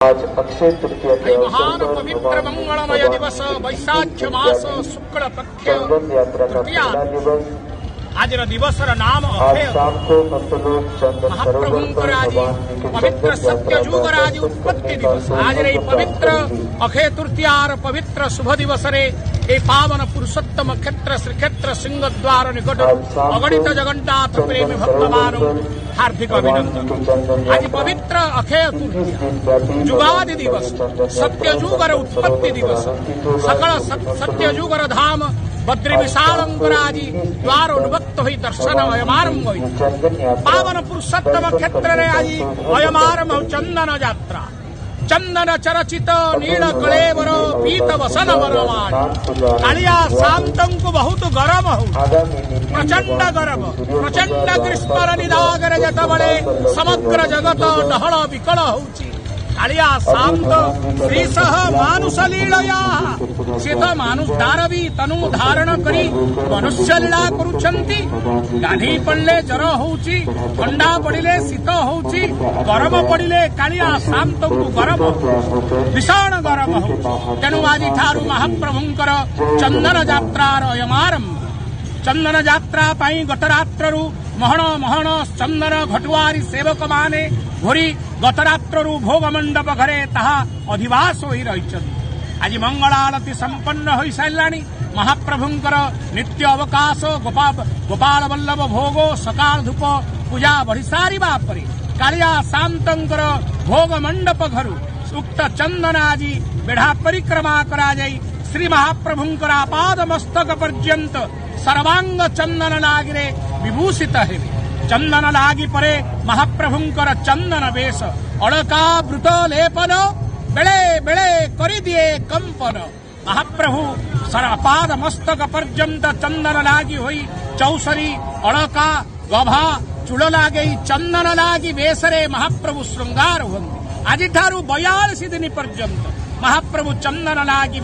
आज अक्षय तृतीया के महान पवित्र मंगलमय दिवस वैशाख मास शुक्ल पक्ष चंदन यात्रा का तृतीया पहला दिवस। आज दिवसर नाम आज शाम को भक्त लोग चंदन सरोवर महाप्रभुंकर पर आज भगवान की पवित्र चंदन यात्रा सत्यजुगर आज का उत्पत्ति दिवस आज पवित्र अक्षय तृतीयार पवित्र शुभ दिवस पावन पुरुषोत्तम क्षेत्र श्रीक्षेत्र सिंहद्वार निकट अगणित जगन्नाथ प्रेमी भक्तमान हार्दिक अभिनंदन। आज पवित्र अक्षय तृतीया जुगादि दिवस सत्यजुगर उत्पत्ति दिवस सकल सत्यजुगर धाम बद्री विशालंकर आदि द्वार उन्मत्त हुई दर्शन अयमारंभ हुई पावन पुरुषोत्तम क्षेत्र आज अयमारंभ चंदन यात्रा चंदन चरचित नील कलेवर पीत वसन वरमान कालिया शांतं को बहुत गरम हो प्रचंड गरम प्रचंड ग्रीष्म निदागर जतबले समग्र जगत डहल विकल होची कालिया शांत श्रीसह मानुष लीलया से तो मानुष दानवी तनु धारण करी मनुष्य लीला करुछंती गाधी पड़ले जर होउची ठंडा पड़िले शीत होउची गरम पड़िले कालिया शांत को गरम भीषण गरम हो तेणु आज ठारू महाप्रभुंकर चंदन यात्रार अयमारंभ चंदन यात्रा पाई गतरात्रु महण महण चंदन घटुआरी सेवक माने घोरी गतरात्रु भोग मंडप घरे ताहा अधिवास होई रहिछथि। आज मंगल आरती संपन्न होई सारिलानी महाप्रभुंकर नित्य अवकाश गोपाल वल्लभ भोग सकाळ धूप पूजा बढ़ी सारिबा परे कालिया शांतंकर भोग मंडप घरु उक्त चंदन आजी बेढ़ा परिक्रमा करा जाई श्री महाप्रभुंकर आपाद मस्तक पर्यंत सर्वांग चंदन लागिरे विभूषित हेबे चंदन लागी परे महाप्रभुंकर चंदन वेश अलका वृत लेपन बेले बेले करि दिए कंपन महाप्रभु सरपाद मस्तक पर्यंत चंदन लागी होई चौसरी अलका गभा चूल लागे चंदन लागी वेशरे महाप्रभु श्रृंगार हुअन्ति। आज ठारू 42 दिन पर्यंत महाप्रभु चंदन लागी